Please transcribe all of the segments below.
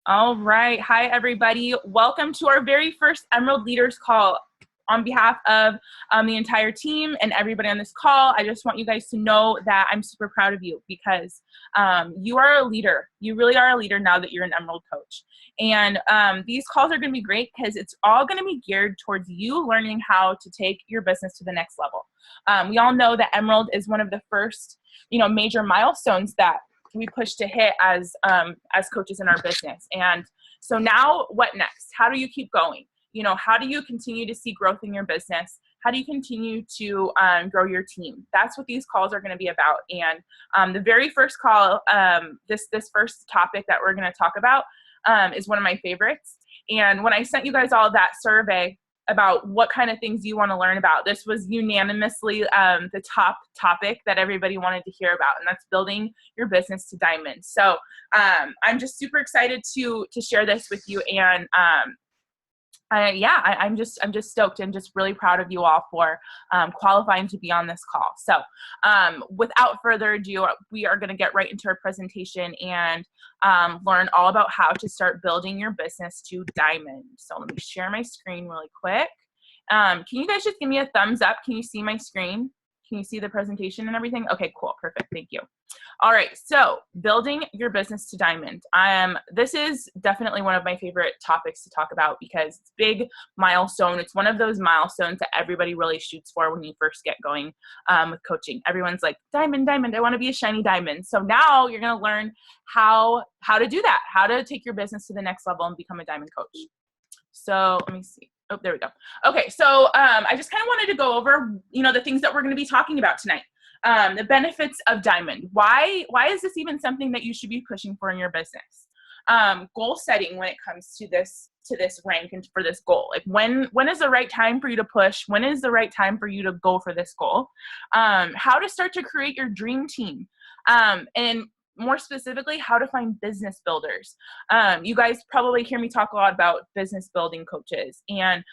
All right. Hi, everybody. Welcome to our very first Emerald Leaders Call. On behalf of the entire team and everybody on this call, I just want you guys to know that I'm super proud of you because you are a leader. You really are a leader now that you're an Emerald coach. And these calls are going to be great because it's all going to be geared towards you learning how to take your business to the next level. We all know that Emerald is one of the first, major milestones that we push to hit as coaches in our business. And so now what next? How do you keep going? How do you continue to see growth in your business? How do you continue to grow your team? That's what these calls are going to be about. And the very first call, this first topic that we're going to talk about is one of my favorites. And when I sent you guys all that survey about what kind of things you want to learn about, this was unanimously the top topic that everybody wanted to hear about, and that's building your business to diamond. So I'm just super excited to share this with you, and I'm just stoked and just really proud of you all for qualifying to be on this call. So without further ado, we are going to get right into our presentation and learn all about how to start building your business to diamond. So let me share my screen really quick. Can you guys just give me a thumbs up? Can you see my screen? Can you see the presentation and everything? Okay, cool. Perfect. Thank you. All right. So building your business to diamond. This is definitely one of my favorite topics to talk about because it's a big milestone. It's one of those milestones that everybody really shoots for when you first get going with coaching. Everyone's like, diamond, diamond. I want to be a shiny diamond. So now you're going to learn how to do that, how to take your business to the next level and become a diamond coach. So let me see. Oh, there we go. Okay, so I just kind of wanted to go over, the things that we're going to be talking about tonight. The benefits of diamond. Why is this even something that you should be pushing for in your business? Goal setting when it comes to this rank and for this goal. Like when is the right time for you to push? When is the right time for you to go for this goal? How to start to create your dream team. And more specifically, how to find business builders. You guys probably hear me talk a lot about business building coaches. And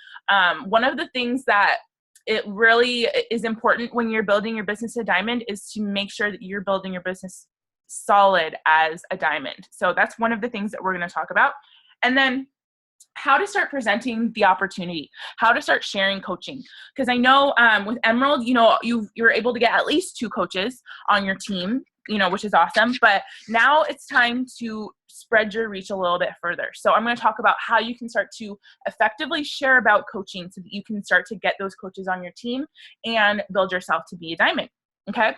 one of the things that it really is important when you're building your business to diamond is to make sure that you're building your business solid as a diamond. So that's one of the things that we're going to talk about. And then how to start presenting the opportunity, how to start sharing coaching. Because I know with Emerald, you're able to get at least 2 coaches on your team, which is awesome. But now it's time to spread your reach a little bit further. So I'm going to talk about how you can start to effectively share about coaching so that you can start to get those coaches on your team and build yourself to be a diamond. Okay.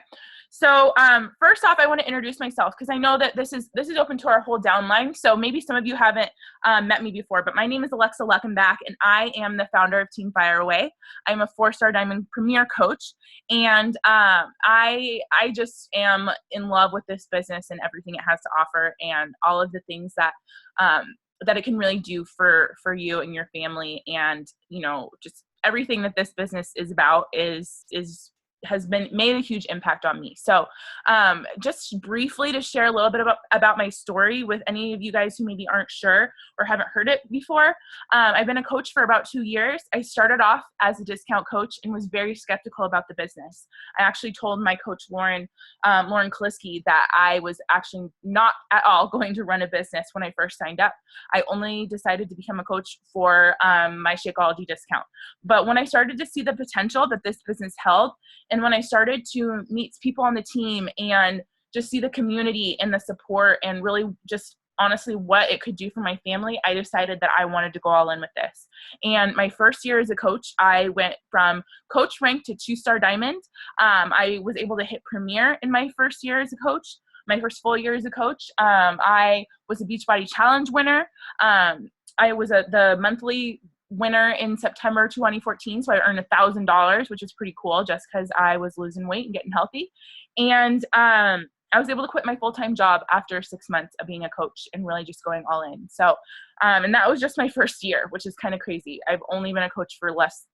So first off, I want to introduce myself because I know that this is open to our whole downline. So maybe some of you haven't met me before, but my name is Alexa Luckenbach, and I am the founder of Team Fire Away. I'm a 4-star Diamond Premier coach, and I just am in love with this business and everything it has to offer, and all of the things that that it can really do for you and your family, and just everything that this business is about has made a huge impact on me. So just briefly to share a little bit about my story with any of you guys who maybe aren't sure or haven't heard it before. I've been a coach for about 2 years. I started off as a discount coach and was very skeptical about the business. I actually told my coach, Lauren Kaliski, that I was actually not at all going to run a business when I first signed up. I only decided to become a coach for my Shakeology discount. But when I started to see the potential that this business held, and when I started to meet people on the team and just see the community and the support and really just honestly what it could do for my family, I decided that I wanted to go all in with this. And my first year as a coach, I went from coach rank to 2-star diamond. I was able to hit premier in my first year as a coach. My first full year as a coach. I was a Beachbody Challenge winner. I was the monthly winner in September 2014. So I earned $1,000, which is pretty cool just because I was losing weight and getting healthy. And I was able to quit my full-time job after 6 months of being a coach and really just going all in. So, and that was just my first year, which is kind of crazy. I've only been a coach for less,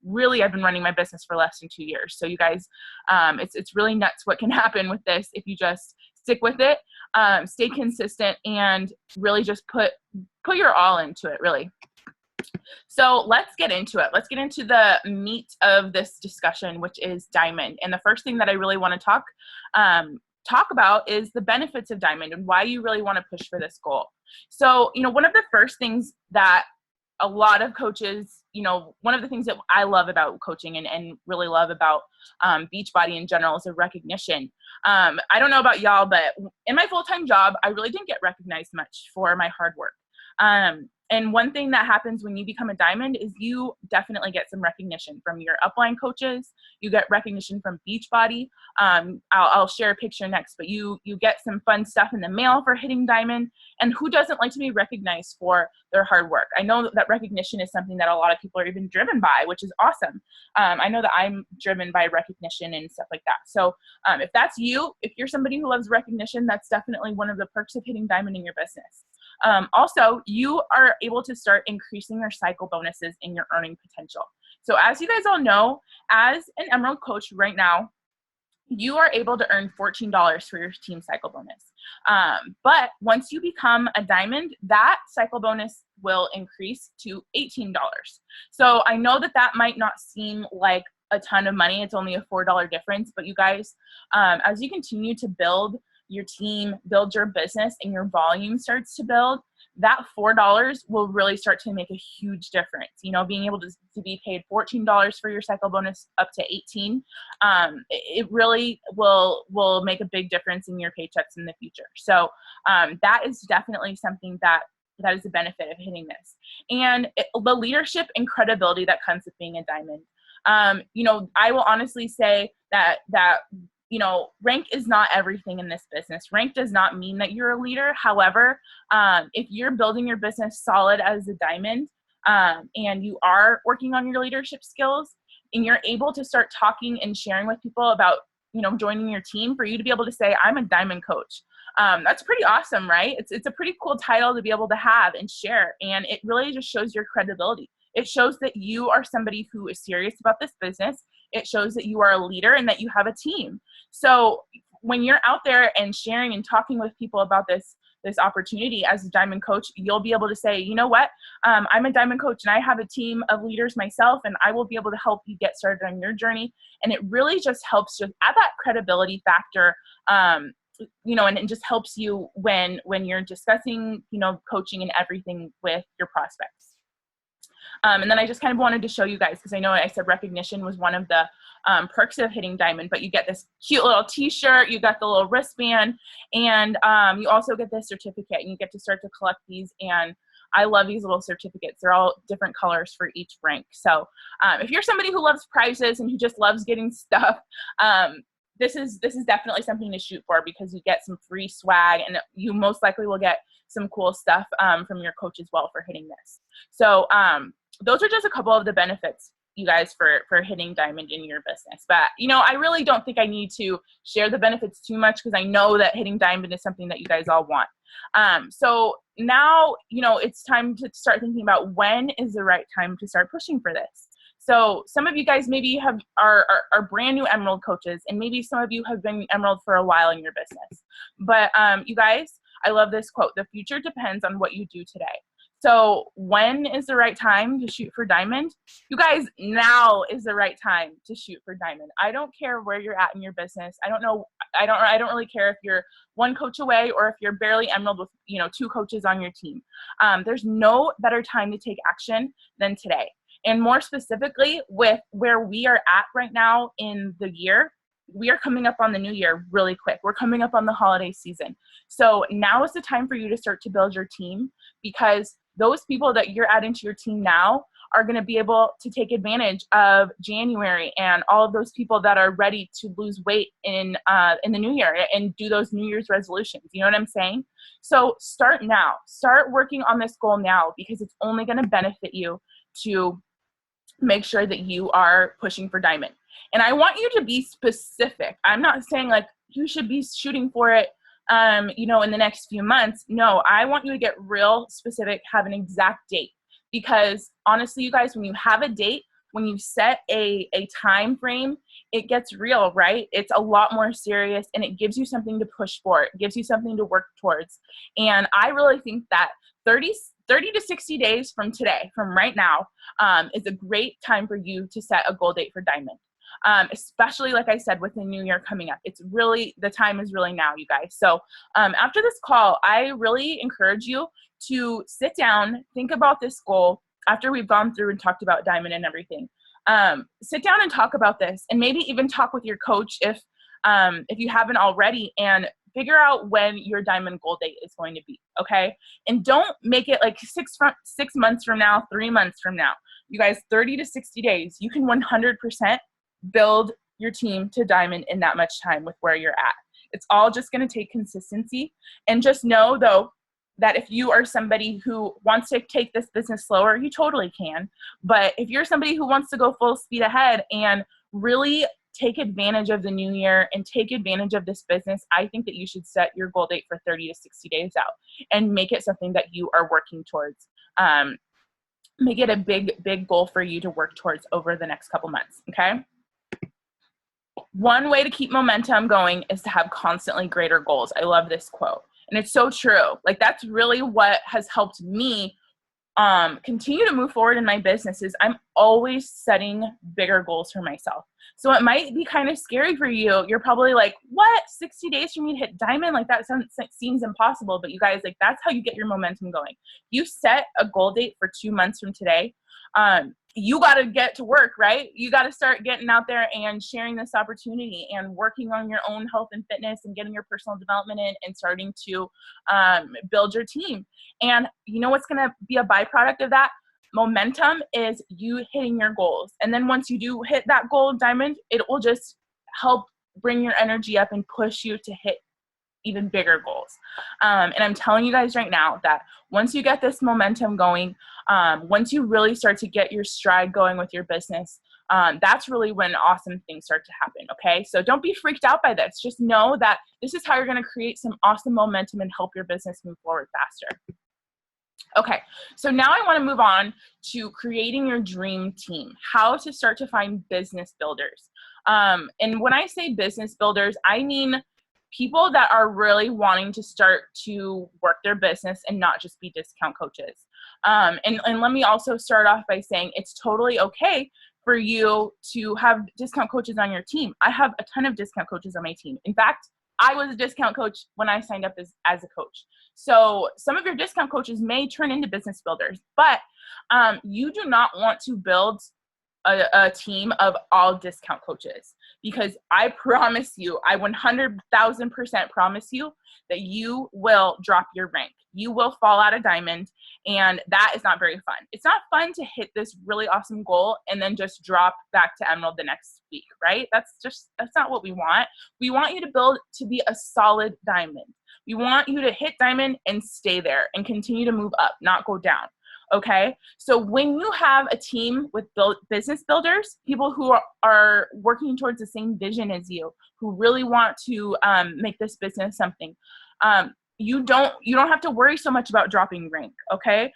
really I've been running my business for less than 2 years. So you guys, it's really nuts what can happen with this if you just stick with it, stay consistent, and really just put your all into it, really. So let's get into it. Let's get into the meat of this discussion, which is diamond. And the first thing that I really want to talk talk about is the benefits of Diamond and why you really want to push for this goal. So, one of the first things that a lot of coaches, one of the things that I love about coaching and really love about Beachbody in general is a recognition. I don't know about y'all, but in my full-time job, I really didn't get recognized much for my hard work. And one thing that happens when you become a Diamond is you definitely get some recognition from your upline coaches. You get recognition from Beachbody. I'll share a picture next, but you get some fun stuff in the mail for hitting Diamond. And who doesn't like to be recognized for their hard work? I know that recognition is something that a lot of people are even driven by, which is awesome. I know that I'm driven by recognition and stuff like that. So if that's you, if you're somebody who loves recognition, that's definitely one of the perks of hitting Diamond in your business. Also, you are able to start increasing your cycle bonuses and your earning potential. So as you guys all know, as an Emerald coach right now, you are able to earn $14 for your team cycle bonus. But once you become a Diamond, that cycle bonus will increase to $18. So I know that that might not seem like a ton of money. It's only a $4 difference, but you guys, as you continue to build your team, build your business, and your volume starts to build, that $4 will really start to make a huge difference. Being able to be paid $14 for your cycle bonus up to $18, it really will make a big difference in your paychecks in the future. So that is definitely something that is a benefit of hitting this. And the leadership and credibility that comes with being a Diamond. I will honestly say that rank is not everything in this business. Rank does not mean that you're a leader. However, if you're building your business solid as a Diamond, and you are working on your leadership skills, and you're able to start talking and sharing with people about, joining your team, for you to be able to say, I'm a Diamond coach. That's pretty awesome, right? It's a pretty cool title to be able to have and share. And it really just shows your credibility. It shows that you are somebody who is serious about this business. It shows that you are a leader and that you have a team. So when you're out there and sharing and talking with people about this opportunity as a Diamond coach, you'll be able to say, you know what, I'm a Diamond coach and I have a team of leaders myself, and I will be able to help you get started on your journey. And it really just helps to add that credibility factor, and it just helps you when you're discussing, coaching and everything with your prospects. And then I just kind of wanted to show you guys, because I know I said recognition was one of the perks of hitting Diamond, but you get this cute little t-shirt, you got the little wristband, and you also get this certificate, and you get to start to collect these. And I love these little certificates. They're all different colors for each rank. So if you're somebody who loves prizes and who just loves getting stuff, this is definitely something to shoot for, because you get some free swag, and you most likely will get some cool stuff from your coach as well for hitting this. So those are just a couple of the benefits, you guys, for hitting Diamond in your business. But, I really don't think I need to share the benefits too much, because I know that hitting Diamond is something that you guys all want. So now, it's time to start thinking about when is the right time to start pushing for this. So some of you guys maybe are brand new Emerald coaches, and maybe some of you have been Emerald for a while in your business. But you guys, I love this quote: the future depends on what you do today. So when is the right time to shoot for Diamond? You guys, now is the right time to shoot for Diamond. I don't care where you're at in your business. I don't really care if you're one coach away or if you're barely Emerald with, 2 coaches on your team. There's no better time to take action than today. And more specifically, with where we are at right now in the year, we are coming up on the new year really quick. We're coming up on the holiday season. So now is the time for you to start to build your team, because those people that you're adding to your team now are going to be able to take advantage of January and all of those people that are ready to lose weight in the new year and do those New Year's resolutions. You know what I'm saying? So start now. Start working on this goal now, because it's only going to benefit you to make sure that you are pushing for Diamond. And I want you to be specific. I'm not saying like you should be shooting for it, in the next few months. No, I want you to get real specific, have an exact date. Because honestly, you guys, when you have a date, when you set a time frame, it gets real, right? It's a lot more serious, and it gives you something to push for. It gives you something to work towards. And I really think that 30 to 60 days from today, from right now, is a great time for you to set a goal date for Diamond. especially, like I said, with the new year coming up. It's really, the time is really now, you guys. So after this call, I really encourage you to sit down, think about this goal after we've gone through and talked about Diamond and everything. Sit down and talk about this, and maybe even talk with your coach if you haven't already, and figure out when your Diamond goal date is going to be, okay? And don't make it like 6 months from now, 3 months from now. You guys, 30 to 60 days, you can 100% build your team to Diamond in that much time with where you're at. It's all just going to take consistency. And just know, though, that if you are somebody who wants to take this business slower, you totally can. But if you're somebody who wants to go full speed ahead and really take advantage of the new year and take advantage of this business, I think that you should set your goal date for 30 to 60 days out and make it something that you are working towards. Make it a big goal for you to work towards over the next couple months, okay? One way to keep momentum going is to have constantly greater goals. I love this quote. And it's so true. Like, that's really what has helped me continue to move forward in my business. Is I'm always setting bigger goals for myself. So it might be kind of scary for you. You're probably like, what, 60 days for me to hit Diamond? Like, that seems impossible. But you guys, like, that's how you get your momentum going. You set a goal date for 2 months from today. You got to get to work, right? You got to start getting out there and sharing this opportunity and working on your own health and fitness and getting your personal development in and starting to build your team. And you know what's going to be a byproduct of that? Momentum is you hitting your goals. And then once you do hit that goal, Diamond, it will just help bring your energy up and push you to hit even bigger goals. And I'm telling you guys right now that once you get this momentum going, once you really start to get your stride going with your business, that's really when awesome things start to happen, okay? So don't be freaked out by this. Just know that this is how you're going to create some awesome momentum and help your business move forward faster. Okay, so now I want to move on to creating your dream team, how to start to find business builders. And when I say business builders, I mean people that are really wanting to start to work their business and not just be discount coaches. And let me also start off by saying it's totally okay for you to have discount coaches on your team. I have a ton of discount coaches on my team. In fact, I was a discount coach when I signed up as a coach. So some of your discount coaches may turn into business builders, but you do not want to build a team of all discount coaches, because I promise you, I 100,000% promise you that you will drop your rank. You will fall out of Diamond, and that is not very fun. It's not fun to hit this really awesome goal and then just drop back to Emerald the next week, right? That's not what we want. We want you to build to be a solid Diamond. We want you to hit Diamond and stay there and continue to move up, not go down. Okay, so when you have a team with business builders, people who are working towards the same vision as you, who really want to make this business something, you don't have to worry so much about dropping rank. Okay,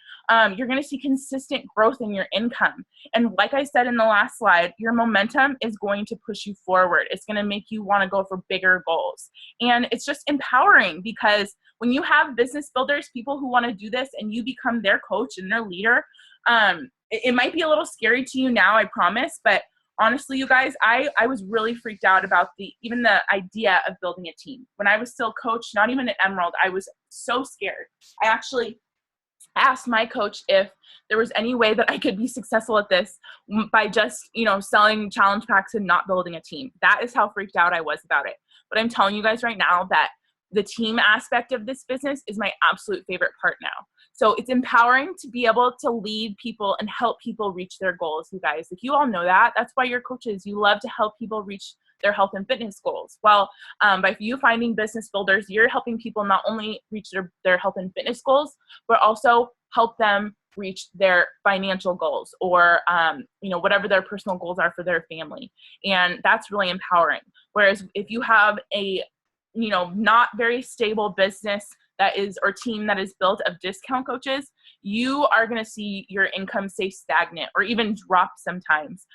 you're going to see consistent growth in your income, and like I said in the last slide, your momentum is going to push you forward. It's going to make you want to go for bigger goals, and it's just empowering, because when you have business builders, people who want to do this, and you become their coach and their leader, it might be a little scary to you now, I promise, but honestly, you guys, I was really freaked out about even the idea of building a team. When I was still coach, not even at Emerald, I was so scared. I actually asked my coach if there was any way that I could be successful at this by just, selling challenge packs and not building a team. That is how freaked out I was about it. But I'm telling you guys right now that the team aspect of this business is my absolute favorite part now. So it's empowering to be able to lead people and help people reach their goals, you guys. Like, you all know that. That's why you're coaches. You love to help people reach their health and fitness goals. Well, by you finding business builders, you're helping people not only reach their health and fitness goals, but also help them reach their financial goals, or whatever their personal goals are for their family. And that's really empowering. Whereas if you have a not very stable business or team that is built of discount coaches, you are going to see your income stay stagnant or even drop sometimes.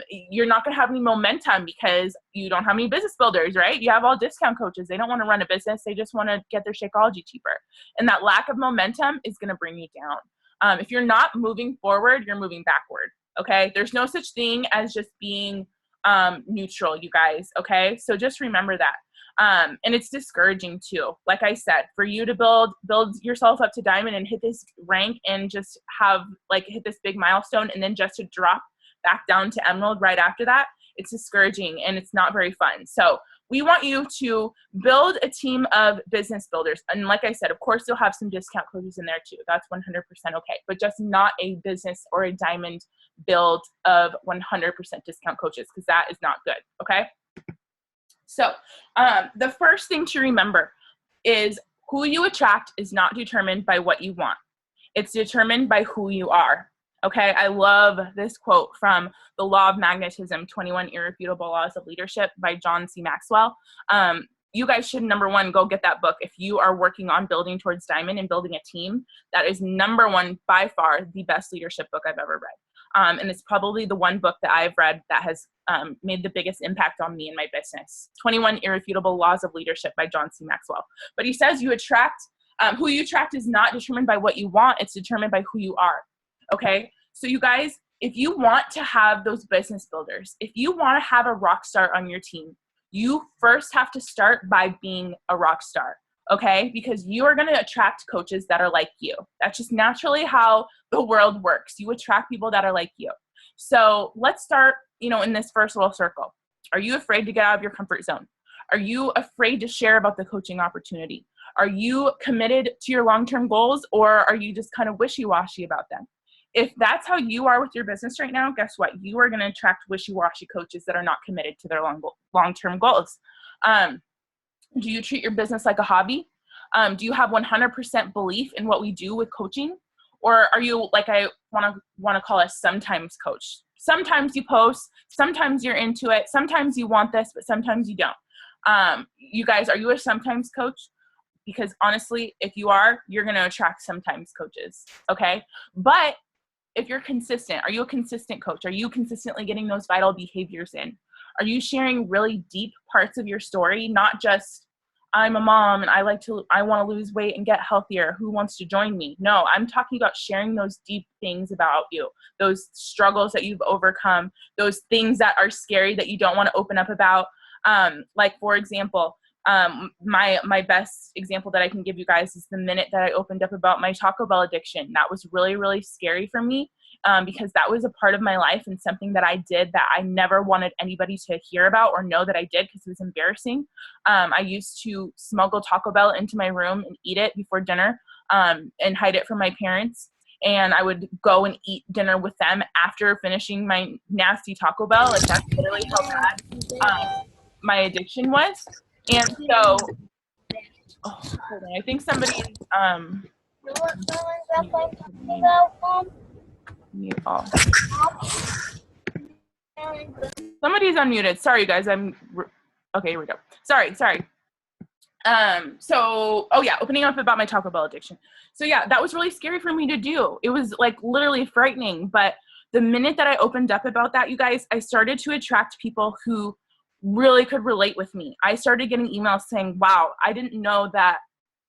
You're not going to have any momentum because you don't have any business builders, right? You have all discount coaches. They don't want to run a business. They just want to get their Shakeology cheaper. And that lack of momentum is going to bring you down. If you're not moving forward, you're moving backward. Okay. There's no such thing as just being neutral, you guys. Okay. So just remember that. And it's discouraging too. Like I said, for you to build yourself up to diamond and hit this rank and just have like hit this big milestone and then just to drop back down to emerald right after that, it's discouraging and it's not very fun. So we want you to build a team of business builders. And like I said, of course, you'll have some discount coaches in there too. That's 100% okay, but just not a business or a diamond build of 100% discount coaches, because that is not good. Okay. So the first thing to remember is who you attract is not determined by what you want. It's determined by who you are. Okay, I love this quote from The Law of Magnetism, 21 Irrefutable Laws of Leadership by John C. Maxwell. You guys should, number one, go get that book. If you are working on building towards diamond and building a team, that is number one, by far, the best leadership book I've ever read. And it's probably the one book that I've read that has made the biggest impact on me in my business. 21 Irrefutable Laws of Leadership by John C. Maxwell. But he says you attract, who you attract is not determined by what you want, it's determined by who you are. Okay, so you guys, if you want to have those business builders, if you want to have a rock star on your team, you first have to start by being a rock star, okay? Because you are going to attract coaches that are like you. That's just naturally how the world works. You attract people that are like you. So let's start, in this first little circle. Are you afraid to get out of your comfort zone? Are you afraid to share about the coaching opportunity? Are you committed to your long-term goals, or are you just kind of wishy-washy about them? If that's how you are with your business right now, guess what? You are going to attract wishy-washy coaches that are not committed to their long-term goals. Do you treat your business like a hobby? Do you have 100% belief in what we do with coaching? Or are you, like I want to call a sometimes coach? Sometimes you post, sometimes you're into it, sometimes you want this, but sometimes you don't. You guys, are you a sometimes coach? Because honestly, if you are, you're going to attract sometimes coaches, okay? But if you're consistent, are you a consistent coach? Are you consistently getting those vital behaviors in? Are you sharing really deep parts of your story? Not just, I'm a mom and I want to lose weight and get healthier. Who wants to join me? No, I'm talking about sharing those deep things about you, those struggles that you've overcome, those things that are scary that you don't want to open up about. Like for example, my best example that I can give you guys is the minute that I opened up about my Taco Bell addiction. That was really, really scary for me because that was a part of my life and something that I did that I never wanted anybody to hear about or know that I did because it was embarrassing. I used to smuggle Taco Bell into my room and eat it before dinner and hide it from my parents. And I would go and eat dinner with them after finishing my nasty Taco Bell. Like that's literally how bad my addiction was. And so, hold on, I think somebody's, mute all. Somebody's unmuted. Sorry, you guys, okay, here we go. Sorry. Opening up about my Taco Bell addiction. So yeah, that was really scary for me to do. It was like literally frightening, but the minute that I opened up about that, you guys, I started to attract people who really could relate with me. I started getting emails saying, wow, I didn't know that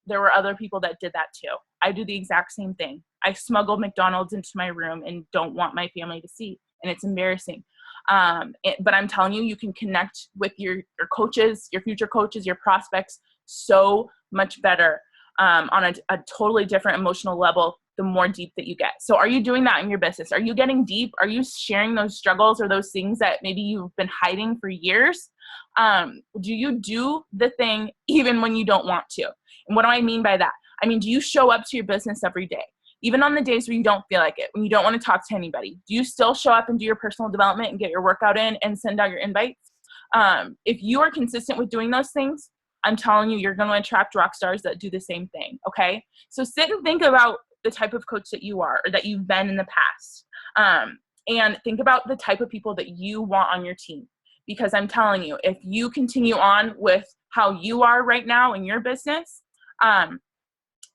there were other people that did that too. I do the exact same thing. I smuggled McDonald's into my room and don't want my family to see, and it's embarrassing. But I'm telling you, you can connect with your coaches, your future coaches, your prospects so much better on a totally different emotional level the more deep that you get. So are you doing that in your business? Are you getting deep? Are you sharing those struggles or those things that maybe you've been hiding for years? Do you do the thing even when you don't want to? And what do I mean by that? I mean, do you show up to your business every day? Even on the days where you don't feel like it, when you don't want to talk to anybody, do you still show up and do your personal development and get your workout in and send out your invites? If you are consistent with doing those things, I'm telling you, you're going to attract rock stars that do the same thing, okay? So sit and think about the type of coach that you are or that you've been in the past. And think about the type of people that you want on your team. Because I'm telling you, if you continue on with how you are right now in your business,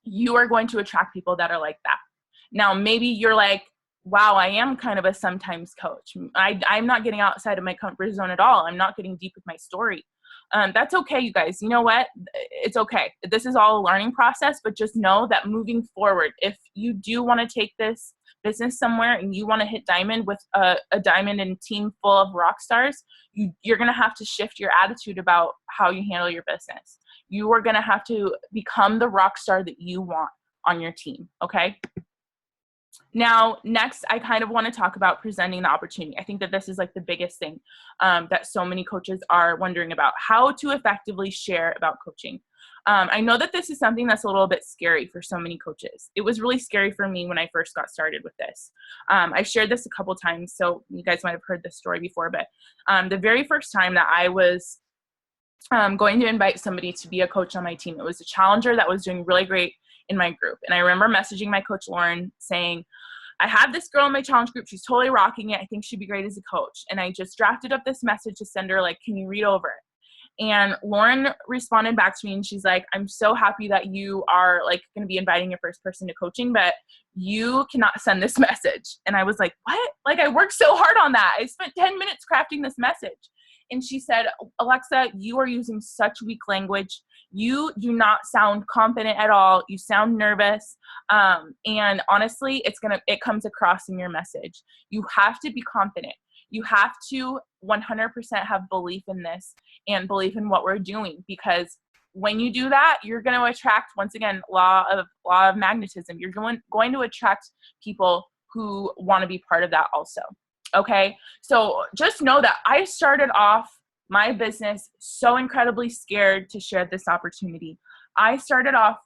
you are going to attract people that are like that. Now, maybe you're like, wow, I am kind of a sometimes coach. I'm not getting outside of my comfort zone at all. I'm not getting deep with my story. That's okay, you guys. You know what? It's okay. This is all a learning process, but just know that moving forward, if you do want to take this business somewhere and you want to hit diamond with a diamond and team full of rock stars, you're going to have to shift your attitude about how you handle your business. You are going to have to become the rock star that you want on your team, okay? Now, next, I kind of want to talk about presenting the opportunity. I think that this is like the biggest thing that so many coaches are wondering about, how to effectively share about coaching. I know that this is something that's a little bit scary for so many coaches. It was really scary for me when I first got started with this. I shared this a couple times, so you guys might have heard this story before, but the very first time that I was going to invite somebody to be a coach on my team, it was a challenger that was doing really great in my group. And I remember messaging my coach, Lauren, saying, I have this girl in my challenge group. She's totally rocking it. I think she'd be great as a coach. And I just drafted up this message to send her, like, can you read over it? And Lauren responded back to me and she's like, I'm so happy that you are like going to be inviting your first person to coaching, but you cannot send this message. And I was like, what? Like, I worked so hard on that. I spent 10 minutes crafting this message. And she said, Alexa, you are using such weak language. You do not sound confident at all. You sound nervous. And honestly, it comes across in your message. You have to be confident. You have to 100% have belief in this and belief in what we're doing, because when you do that, you're going to attract, once again, law of magnetism. You're going to attract people who want to be part of that also. Okay, so just know that I started off my business so incredibly scared to share this opportunity. I started off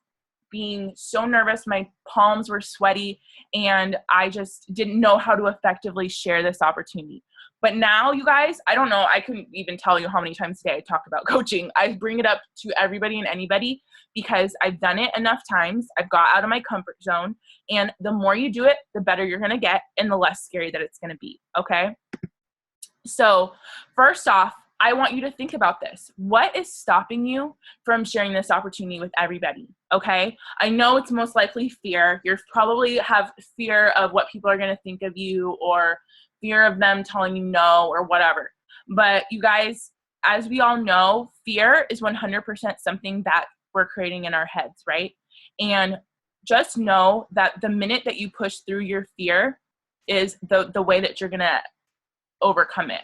being so nervous, my palms were sweaty, and I just didn't know how to effectively share this opportunity. But now, you guys, I don't know, I couldn't even tell you how many times today I talk about coaching. I bring it up to everybody and anybody because I've done it enough times. I've got out of my comfort zone, and the more you do it, the better you're going to get and the less scary that it's going to be, okay? So first off, I want you to think about this. What is stopping you from sharing this opportunity with everybody? Okay. I know it's most likely fear. You probably have fear of what people are going to think of you, or fear of them telling you no, or whatever. But you guys, as we all know, fear is 100% something that we're creating in our heads, right? And just know that the minute that you push through your fear is the way that you're going to overcome it.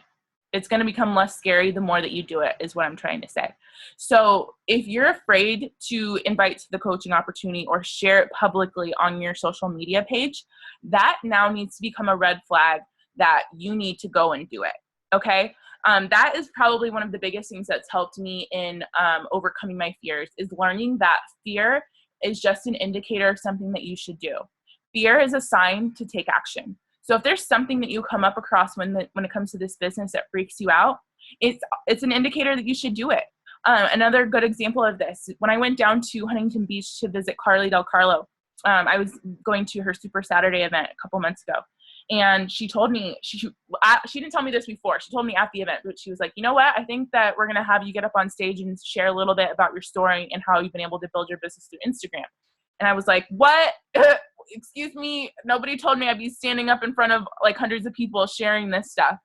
It's going to become less scary the more that you do it, is what I'm trying to say. So if you're afraid to invite to the coaching opportunity or share it publicly on your social media page, that now needs to become a red flag that you need to go and do it. Okay. That is probably one of the biggest things that's helped me in overcoming my fears, is learning that fear is just an indicator of something that you should do. Fear is a sign to take action. So if there's something that you come up across when it comes to this business that freaks you out, it's an indicator that you should do it. Another good example of this, when I went down to Huntington Beach to visit Carly Del Carlo, I was going to her Super Saturday event a couple months ago. And she told me, she didn't tell me this before. She told me at the event, but she was like, you know what? I think that we're going to have you get up on stage and share a little bit about your story and how you've been able to build your business through Instagram. And I was like, what? Excuse me. Nobody told me I'd be standing up in front of like hundreds of people sharing this stuff.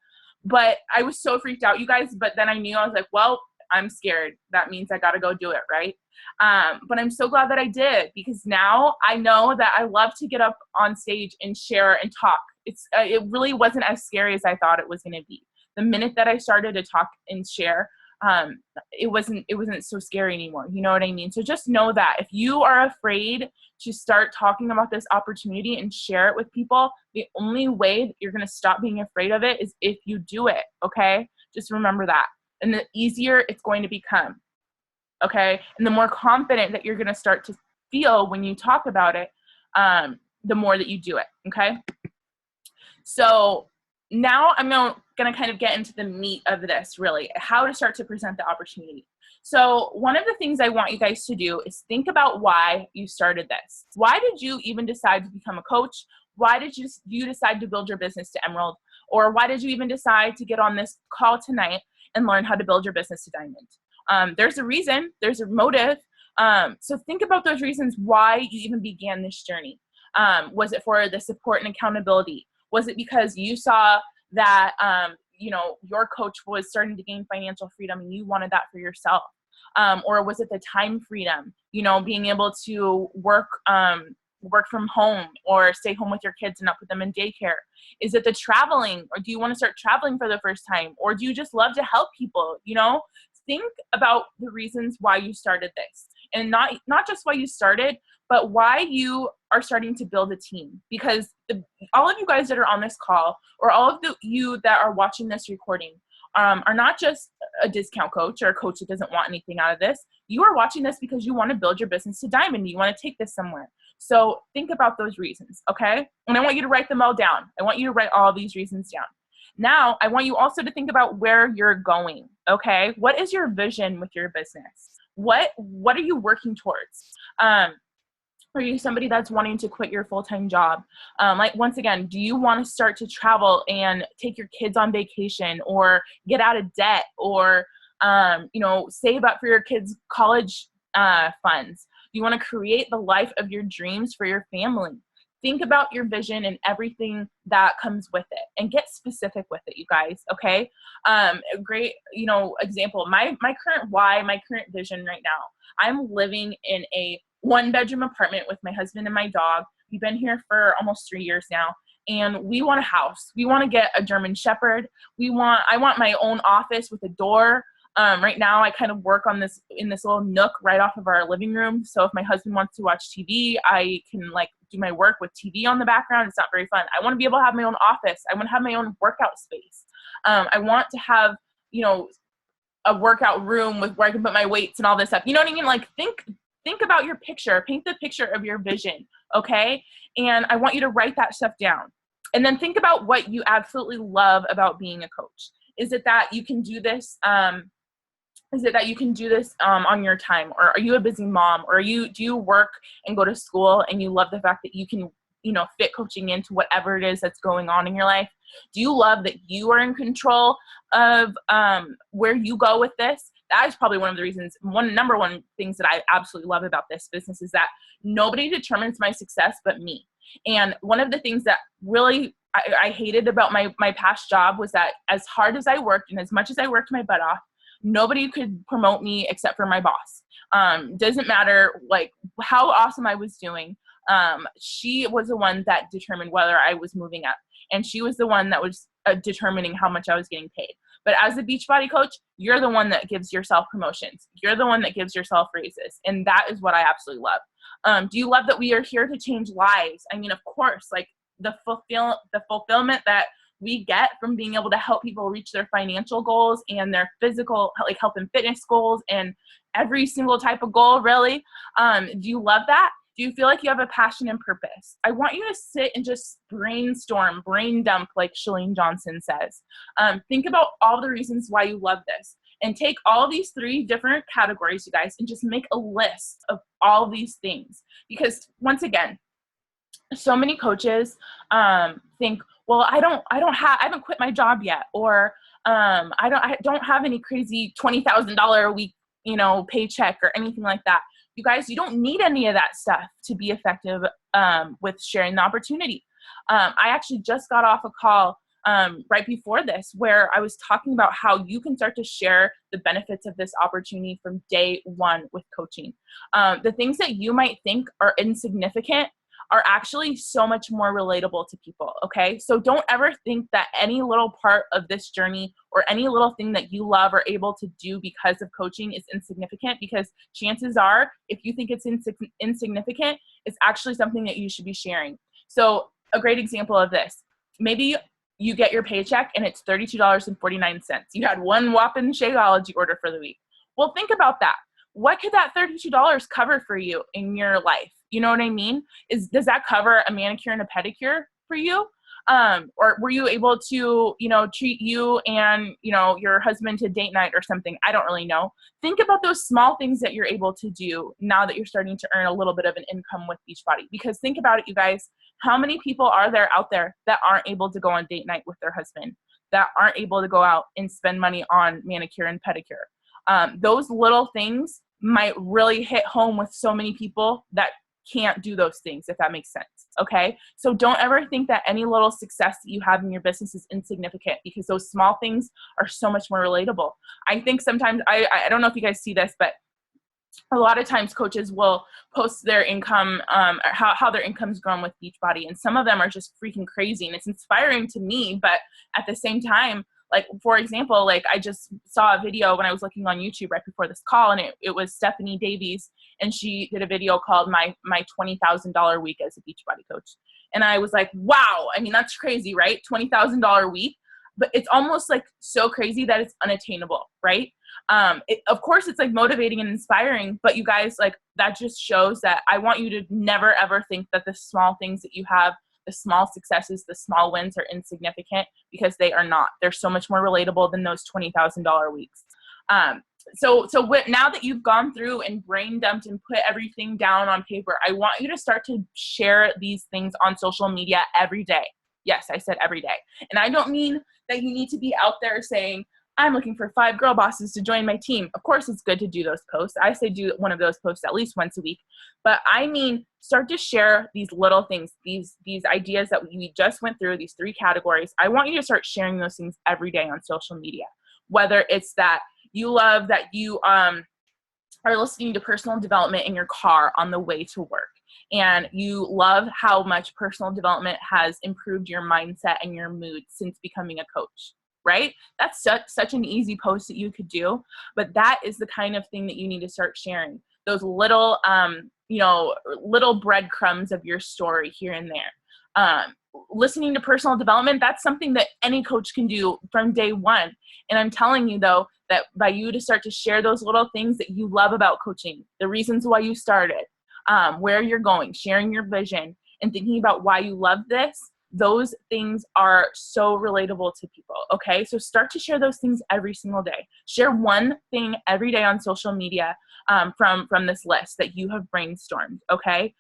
But I was so freaked out, you guys. But then I knew, I was like, well, I'm scared. That means I got to go do it, right? But I'm so glad that I did, because now I know that I love to get up on stage and share and talk. It really wasn't as scary as I thought it was going to be. The minute that I started to talk and share, it wasn't so scary anymore. You know what I mean? So just know that if you are afraid to start talking about this opportunity and share it with people, the only way that you're going to stop being afraid of it is if you do it. Okay. Just remember that. And the easier it's going to become. Okay. And the more confident that you're going to start to feel when you talk about it, the more that you do it. Okay. So now I'm going to kind of get into the meat of this, really, how to start to present the opportunity. So one of the things I want you guys to do is think about why you started this. Why did you even decide to become a coach? Why did you decide to build your business to Emerald? Or why did you even decide to get on this call tonight and learn how to build your business to Diamond? There's a reason, there's a motive. So think about those reasons why you even began this journey. Was it for the support and accountability? Was it because you saw that your coach was starting to gain financial freedom and you wanted that for yourself? Or was it the time freedom, being able to work from home or stay home with your kids and not put them in daycare? Is it the traveling, or do you want to start traveling for the first time? Or do you just love to help people? Think about the reasons why you started this, and not just why you started, but why you are starting to build a team. Because all of you guys that are on this call, or all of you that are watching this recording, are not just a discount coach or a coach that doesn't want anything out of this. You are watching this because you want to build your business to Diamond. You want to take this somewhere. So think about those reasons, okay? And I want you to write them all down. I want you to write all these reasons down. Now, I want you also to think about where you're going, okay? What is your vision with your business? What are you working towards? Are you somebody that's wanting to quit your full-time job? Once again, do you want to start to travel and take your kids on vacation, or get out of debt, or, save up for your kids' college funds? Do you want to create the life of your dreams for your family? Think about your vision and everything that comes with it, and get specific with it, you guys, okay? A great, example, my current why, my current vision right now, I'm living in a 1-bedroom apartment with my husband and my dog. We've been here for almost 3 years now, and we want a house. We want to get a German Shepherd. I want my own office with a door. Right now, I kind of work in this little nook right off of our living room. So if my husband wants to watch TV, I can do my work with TV on the background. It's not very fun. I want to be able to have my own office. I want to have my own workout space. I want to have, a workout room where I can put my weights and all this stuff. You know what I mean? Think about your picture. Paint the picture of your vision, okay? And I want you to write that stuff down. And then think about what you absolutely love about being a coach. Is it that you can do this? On your time? Or are you a busy mom? Or do you work and go to school and you love the fact that you can, fit coaching into whatever it is that's going on in your life? Do you love that you are in control of where you go with this? That is probably one of the reasons, number one things that I absolutely love about this business is that nobody determines my success but me. And one of the things that really I hated about my past job was that as hard as I worked and as much as I worked my butt off, nobody could promote me except for my boss. Doesn't matter how awesome I was doing. She was the one that determined whether I was moving up, and she was the one that was determining how much I was getting paid. But as a Beachbody coach, you're the one that gives yourself promotions. You're the one that gives yourself raises. And that is what I absolutely love. Do you love that we are here to change lives? I mean, of course, the fulfillment that we get from being able to help people reach their financial goals and their physical, health and fitness goals, and every single type of goal, really. Do you love that? Do you feel like you have a passion and purpose? I want you to sit and just brainstorm, brain dump, like Chalene Johnson says. Think about all the reasons why you love this, and take all these 3 different categories, you guys, and just make a list of all these things. Because once again, so many coaches think, well, I haven't quit my job yet, or I don't have any crazy $20,000 a week, paycheck or anything like that. You guys, you don't need any of that stuff to be effective with sharing the opportunity. I actually just got off a call right before this where I was talking about how you can start to share the benefits of this opportunity from day one with coaching. The things that you might think are insignificant are actually so much more relatable to people, okay? So don't ever think that any little part of this journey or any little thing that you love or able to do because of coaching is insignificant, because chances are, if you think it's insignificant, it's actually something that you should be sharing. So a great example of this, maybe you get your paycheck and it's $32.49. You had one whopping Shakeology order for the week. Well, think about that. What could that $32 cover for you in your life? You know what I mean? Does that cover a manicure and a pedicure for you? Or were you able to, treat you and, your husband to date night or something? I don't really know. Think about those small things that you're able to do now that you're starting to earn a little bit of an income with Beachbody. Because think about it, you guys, how many people are there out there that aren't able to go on date night with their husband, that aren't able to go out and spend money on manicure and pedicure? Those little things might really hit home with so many people that can't do those things, if that makes sense. okay? So don't ever think that any little success that you have in your business is insignificant, because those small things are so much more relatable. I think sometimes, I don't know if you guys see this, but a lot of times coaches will post their income, how their income's grown with Beachbody. And some of them are just freaking crazy. And it's inspiring to me. But at the same time, like, for example, like I just saw a video when I was looking on YouTube right before this call, and it was Stephanie Davies, and she did a video called my $20,000 week as a Beachbody coach. And I was like, wow, I mean, that's crazy, right? $20,000 week. But it's almost like so crazy that it's unattainable, right? Of course, it's like motivating and inspiring, but you guys, like, that just shows that I want you to never ever think that the small things that you have, the small successes, the small wins are insignificant, because they are not. They're so much more relatable than those $20,000 weeks. So now that you've gone through and brain dumped and put everything down on paper, I want you to start to share these things on social media every day. Yes, I said every day. And I don't mean that you need to be out there saying, I'm looking for 5 girl bosses to join my team. Of course, it's good to do those posts. I say do one of those posts at least once a week. But I mean, start to share these little things, these ideas that we just went through, these 3 categories. I want you to start sharing those things every day on social media. Whether it's that you love that you are listening to personal development in your car on the way to work, and you love how much personal development has improved your mindset and your mood since becoming a coach, right? That's such an easy post that you could do, but that is the kind of thing that you need to start sharing. Those little, little breadcrumbs of your story here and there. Listening to personal development, that's something that any coach can do from day one. And I'm telling you, though, that by you to start to share those little things that you love about coaching, the reasons why you started, where you're going, sharing your vision, and thinking about why you love this, those things are so relatable to people, okay? So start to share those things every single day. Share one thing every day on social media from this list that you have brainstormed, okay?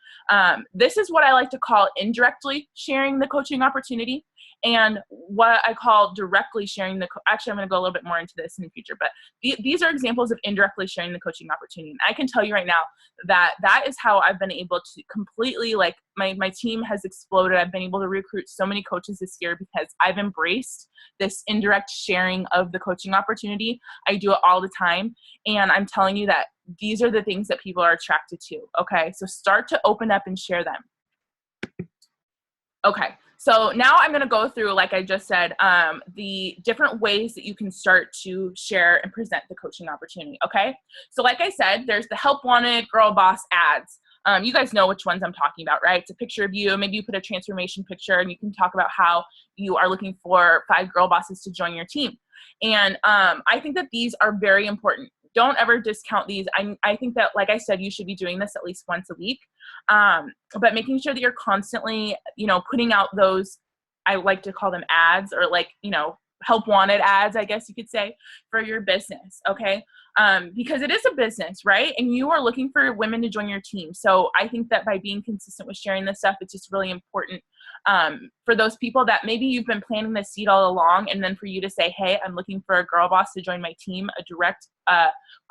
This is what I like to call indirectly sharing the coaching opportunity, and what I call directly sharing actually, I'm going to go a little bit more into this in the future, but these are examples of indirectly sharing the coaching opportunity. And I can tell you right now that is how I've been able to completely, like, my team has exploded. I've been able to recruit so many coaches this year because I've embraced this indirect sharing of the coaching opportunity. I do it all the time. And I'm telling you that these are the things that people are attracted to. Okay. So start to open up and share them. Okay. So now I'm going to go through, like I just said, the different ways that you can start to share and present the coaching opportunity. Okay. So like I said, there's the help wanted girl boss ads. You guys know which ones I'm talking about, right? It's a picture of you. Maybe you put a transformation picture, and you can talk about how you are looking for 5 girl bosses to join your team. And I think that these are very important. Don't ever discount these. I think that, like I said, you should be doing this at least once a week. But making sure that you're constantly, putting out those, I like to call them ads, or like, help wanted ads, I guess you could say, for your business. Okay. Because it is a business, right? And you are looking for women to join your team. So I think that by being consistent with sharing this stuff, it's just really important for those people that maybe you've been planting the seed all along, and then for you to say, hey, I'm looking for a girl boss to join my team. A direct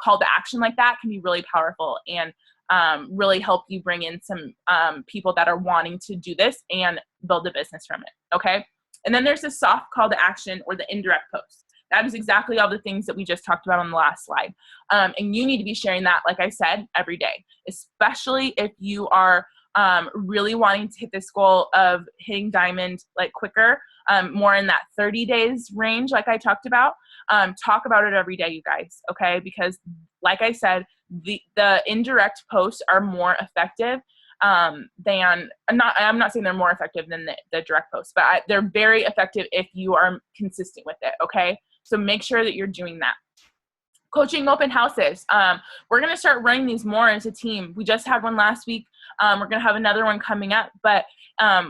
call to action like that can be really powerful and really help you bring in some people that are wanting to do this and build a business from it. Okay. And then there's the soft call to action, or the indirect post. That is exactly all the things that we just talked about on the last slide. And you need to be sharing that, like I said, every day, especially if you are really wanting to hit this goal of hitting Diamond like quicker, more in that 30 days range, like I talked about. Talk about it every day, you guys, okay? Because like I said, the indirect posts are more effective than, I'm not saying they're more effective than the direct posts, but they're very effective if you are consistent with it, okay? So make sure that you're doing that. Coaching open houses. We're going to start running these more as a team. We just had one last week. We're going to have another one coming up. But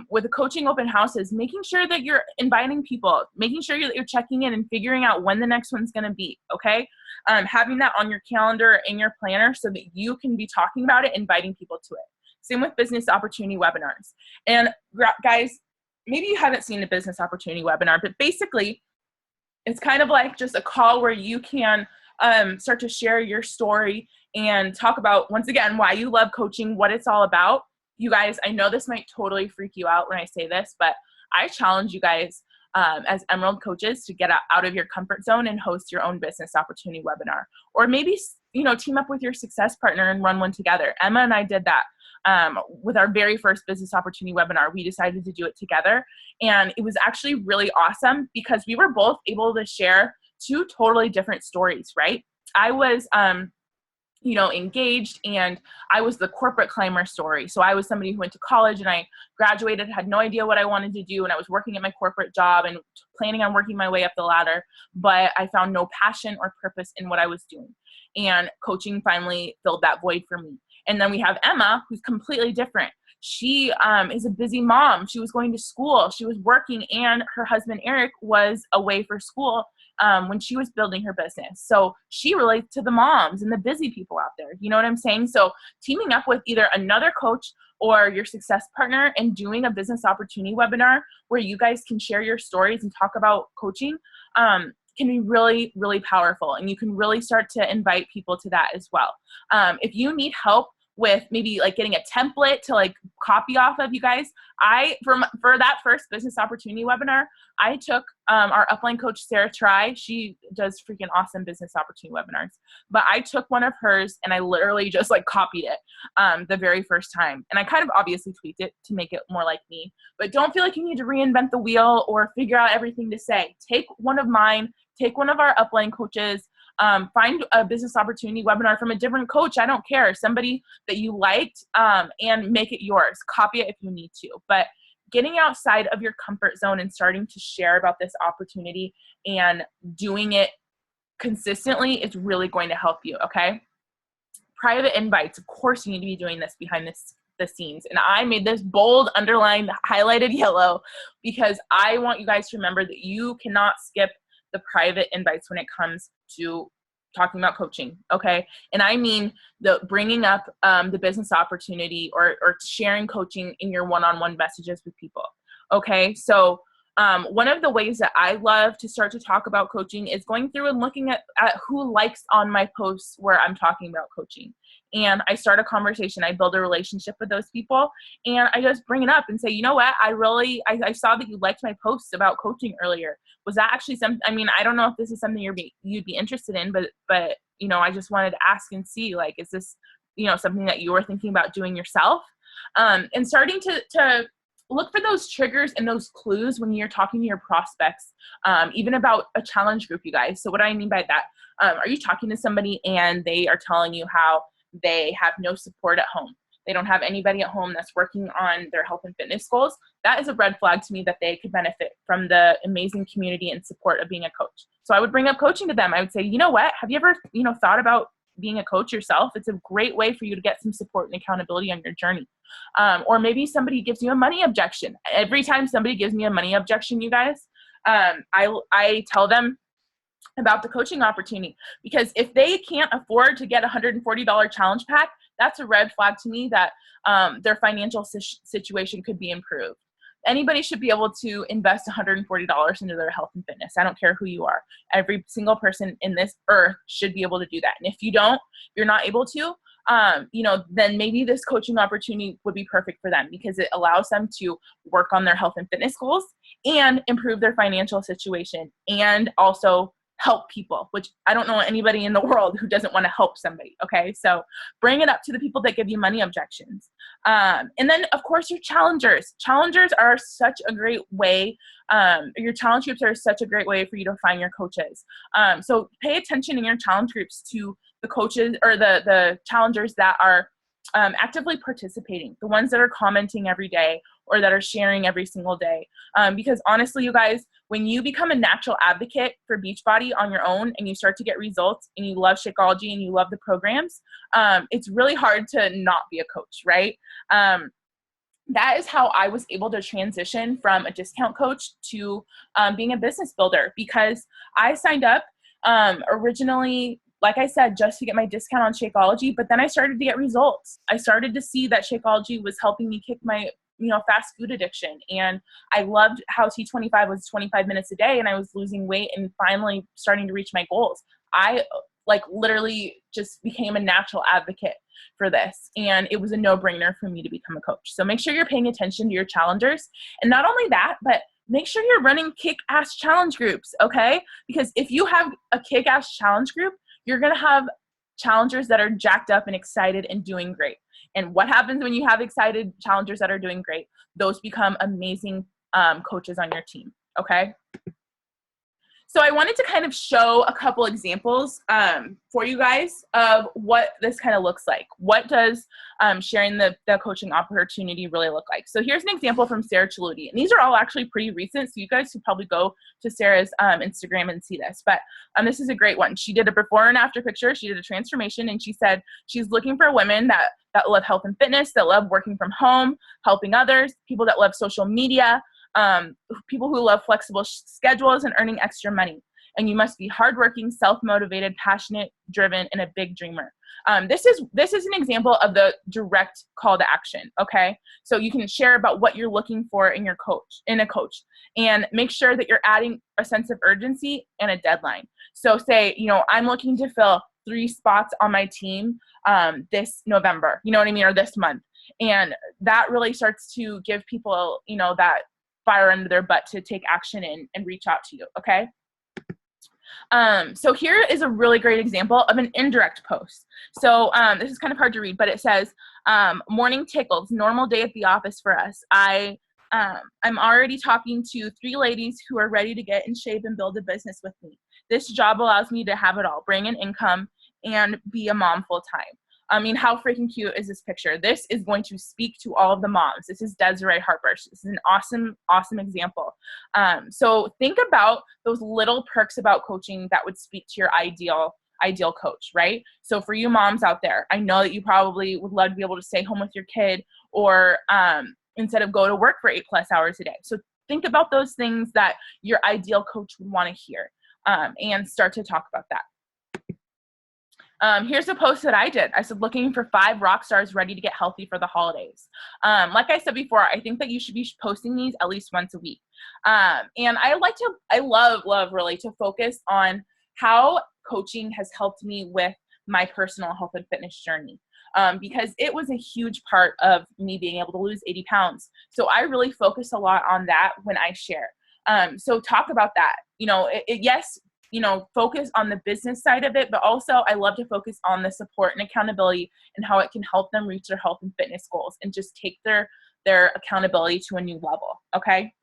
with the coaching open houses, making sure that you're inviting people, making sure that you're checking in and figuring out when the next one's going to be, okay? Having that on your calendar, in your planner, so that you can be talking about it, inviting people to it. Same with business opportunity webinars. And guys, maybe you haven't seen a business opportunity webinar, but basically it's kind of like just a call where you can start to share your story and talk about, once again, why you love coaching, what it's all about. you guys, I know this might totally freak you out when I say this, but I challenge you guys as Emerald coaches to get out of your comfort zone and host your own business opportunity webinar, or maybe, team up with your success partner and run one together. Emma and I did that with our very first business opportunity webinar. We decided to do it together, and it was actually really awesome because we were both able to share two totally different stories, right? I was, engaged, and I was the corporate climber story. So I was somebody who went to college and I graduated, had no idea what I wanted to do, and I was working at my corporate job and planning on working my way up the ladder, but I found no passion or purpose in what I was doing. And coaching finally filled that void for me. And then we have Emma, who's completely different. She is a busy mom. She was going to school, she was working, and her husband Eric was away for school when she was building her business. So she relates to the moms and the busy people out there. You know what I'm saying? So teaming up with either another coach or your success partner and doing a business opportunity webinar where you guys can share your stories and talk about coaching can be really, really powerful. And you can really start to invite people to that as well. If you need help with maybe like getting a template to like copy off of, you guys, for that first business opportunity webinar, I took our upline coach, Sarah Try. She does freaking awesome business opportunity webinars, but I took one of hers and I literally just like copied it the very first time. And I kind of obviously tweaked it to make it more like me, but don't feel like you need to reinvent the wheel or figure out everything to say. Take one of mine, take one of our upline coaches, find a business opportunity webinar from a different coach. I don't care. Somebody that you liked, and make it yours. Copy it if you need to. But getting outside of your comfort zone and starting to share about this opportunity and doing it consistently is really going to help you, okay? Private invites. Of course, you need to be doing this behind the scenes. And I made this bold, underlined, highlighted yellow because I want you guys to remember that you cannot skip the private invites when it comes to talking about coaching, okay? And I mean the bringing up the business opportunity or sharing coaching in your one-on-one messages with people, okay? So one of the ways that I love to start to talk about coaching is going through and looking at who likes on my posts where I'm talking about coaching. And I start a conversation, I build a relationship with those people, and I just bring it up and say, you know what, I saw that you liked my posts about coaching earlier. Was that actually something, I don't know if this is something you'd be interested in, but I just wanted to ask and see, like, is this, something that you were thinking about doing yourself? And starting to look for those triggers and those clues when you're talking to your prospects, even about a challenge group, you guys. So what do I mean by that? Are you talking to somebody and they are telling you how they have no support at home? They don't have anybody at home that's working on their health and fitness goals. That is a red flag to me that they could benefit from the amazing community and support of being a coach. So I would bring up coaching to them. I would say, you know what, have you ever, thought about being a coach yourself? It's a great way for you to get some support and accountability on your journey. Or maybe somebody gives you a money objection. Every time somebody gives me a money objection, you guys, I tell them about the coaching opportunity, because if they can't afford to get a $140 challenge pack, that's a red flag to me that their financial situation could be improved. Anybody should be able to invest $140 into their health and fitness. I don't care who you are. Every single person in this earth should be able to do that. And if you're not able to, then maybe this coaching opportunity would be perfect for them, because it allows them to work on their health and fitness goals and improve their financial situation and also help people, which I don't know anybody in the world who doesn't want to help somebody. Okay. So bring it up to the people that give you money objections. And then of course your challengers are such a great way. Your challenge groups are such a great way for you to find your coaches. So pay attention in your challenge groups to the coaches or the challengers that are actively participating, the ones that are commenting every day or that are sharing every single day. Because honestly, you guys, when you become a natural advocate for Beachbody on your own and you start to get results and you love Shakeology and you love the programs, it's really hard to not be a coach, right? That is how I was able to transition from a discount coach to being a business builder, because I signed up originally, like I said, just to get my discount on Shakeology, but then I started to get results. I started to see that Shakeology was helping me kick my fast food addiction. And I loved how T25 was 25 minutes a day and I was losing weight and finally starting to reach my goals. I literally just became a natural advocate for this, and it was a no-brainer for me to become a coach. So make sure you're paying attention to your challengers, and not only that, but make sure you're running kick-ass challenge groups, okay? Because if you have a kick-ass challenge group, you're gonna have challengers that are jacked up and excited and doing great. And what happens when you have excited challengers that are doing great? Those become amazing coaches on your team, okay? So I wanted to kind of show a couple examples for you guys of what this kind of looks like. What does sharing the coaching opportunity really look like? So here's an example from Sarah Chaluti. And these are all actually pretty recent, so you guys should probably go to Sarah's Instagram and see this. But this is a great one. She did a before and after picture. She did a transformation, and she said she's looking for women that love health and fitness, that love working from home, helping others, people that love social media, people who love flexible schedules and earning extra money. And you must be hardworking, self-motivated, passionate, driven, and a big dreamer. This is an example of the direct call to action, okay? So you can share about what you're looking for in a coach, and make sure that you're adding a sense of urgency and a deadline. So say, I'm looking to fill 3 spots on my team this November, you know what I mean, or this month. And that really starts to give people, that fire under their butt to take action and reach out to you, okay? So here is a really great example of an indirect post. So this is kind of hard to read, but it says, morning tickles, normal day at the office for us. I'm already talking to 3 ladies who are ready to get in shape and build a business with me. This job allows me to have it all, bring in income and be a mom full time. I mean, how freaking cute is this picture? This is going to speak to all of the moms. This is Desiree Harper. This is an awesome, awesome example. So think about those little perks about coaching that would speak to your ideal coach, right? So for you moms out there, I know that you probably would love to be able to stay home with your kid, or instead of go to work for 8+ hours a day. So think about those things that your ideal coach would want to hear, and start to talk about that. Here's a post that I did. I said, looking for 5 rock stars ready to get healthy for the holidays. Like I said before, I think that you should be posting these at least once a week. And I love really to focus on how coaching has helped me with my personal health and fitness journey. Because it was a huge part of me being able to lose 80 pounds. So I really focus a lot on that when I share. So talk about that. Yes, focus on the business side of it, but also I love to focus on the support and accountability and how it can help them reach their health and fitness goals and just take their accountability to a new level. Okay.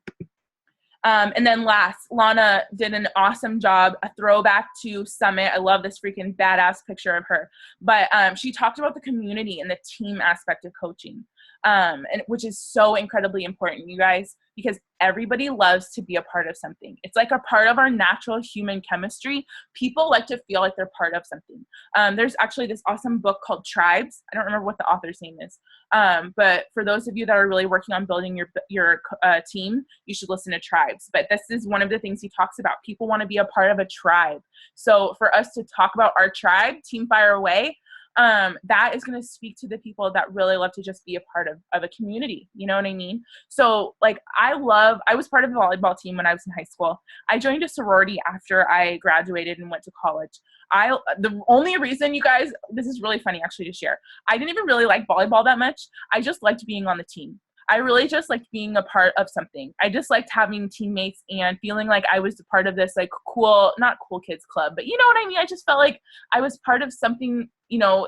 And then last, Lana did an awesome job, a throwback to Summit. I love this freaking badass picture of her. But she talked about the community and the team aspect of coaching, and which is so incredibly important, you guys, because everybody loves to be a part of something. It's like a part of our natural human chemistry. People like to feel like they're part of something. There's actually this awesome book called Tribes. I don't remember what the author's name is. But for those of you that are really working on building your team, you should listen to Tribes. But this is one of the things he talks about. People want to be a part of a tribe. So for us to talk about our tribe, Team Fire Away, that is going to speak to the people that really love to just be a part of a community. You know what I mean? So like, I was part of the volleyball team when I was in high school. I joined a sorority after I graduated and went to college. The only reason, you guys, this is really funny actually to share, I didn't even really like volleyball that much. I just liked being on the team. I really just liked being a part of something. I just liked having teammates and feeling like I was a part of this like not cool kids club, but you know what I mean? I just felt like I was part of something,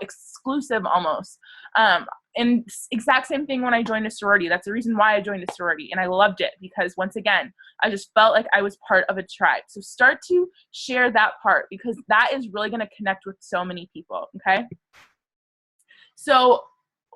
exclusive almost. And exact same thing when I joined a sorority. That's the reason why I joined a sorority. And I loved it because once again, I just felt like I was part of a tribe. So start to share that part because that is really going to connect with so many people. Okay. So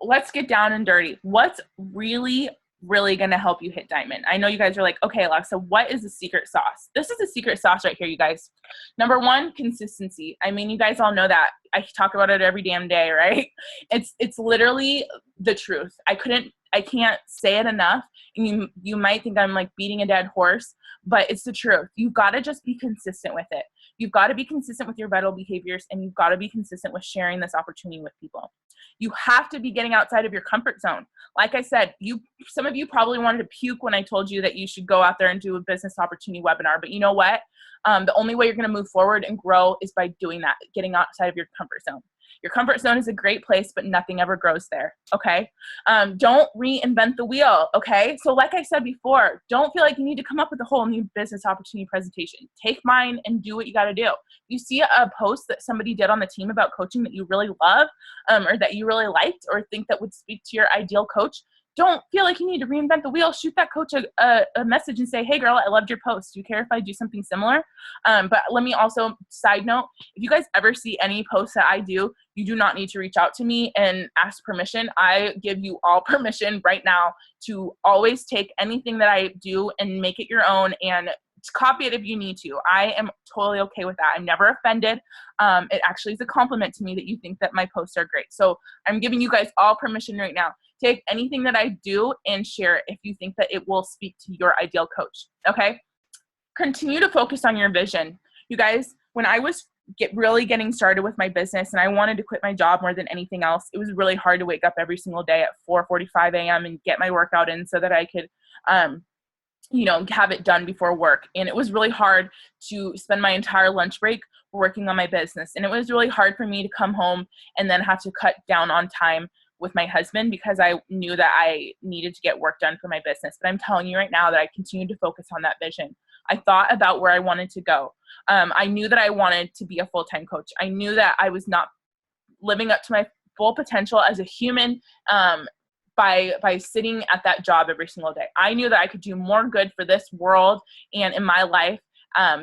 let's get down and dirty. What's really going to help you hit Diamond? I know you guys are like, okay, Alexa, what is the secret sauce? This is the secret sauce right here, you guys. Number 1, consistency. I mean, you guys all know that. I talk about it every damn day, right? It's literally the truth. I can't say it enough. And you might think I'm like beating a dead horse, but it's the truth. You've got to just be consistent with it. You've got to be consistent with your vital behaviors, and you've got to be consistent with sharing this opportunity with people. You have to be getting outside of your comfort zone. Like I said, some of you probably wanted to puke when I told you that you should go out there and do a business opportunity webinar. But you know what? The only way you're going to move forward and grow is by doing that, getting outside of your comfort zone. Your comfort zone is a great place, but nothing ever grows there, okay? Don't reinvent the wheel, okay? So like I said before, don't feel like you need to come up with a whole new business opportunity presentation. Take mine and do what you got to do. You see a post that somebody did on the team about coaching that you really love, or that you really liked, or think that would speak to your ideal coach, don't feel like you need to reinvent the wheel. Shoot that coach a message and say, hey girl, I loved your post. Do you care if I do something similar? But let me also, side note, if you guys ever see any posts that I do, you do not need to reach out to me and ask permission. I give you all permission right now to always take anything that I do and make it your own and copy it if you need to. I am totally okay with that. I'm never offended. It actually is a compliment to me that you think that my posts are great. So I'm giving you guys all permission right now. Take anything that I do and share it if you think that it will speak to your ideal coach, okay? Continue to focus on your vision. You guys, when I was really getting started with my business and I wanted to quit my job more than anything else, it was really hard to wake up every single day at 4:45 a.m. and get my workout in so that I could have it done before work. And it was really hard to spend my entire lunch break working on my business. And it was really hard for me to come home and then have to cut down on time with my husband because I knew that I needed to get work done for my business. But I'm telling you right now that I continued to focus on that vision. I thought about where I wanted to go. I knew that I wanted to be a full-time coach. I knew that I was not living up to my full potential as a human by sitting at that job every single day. I knew that I could do more good for this world and in my life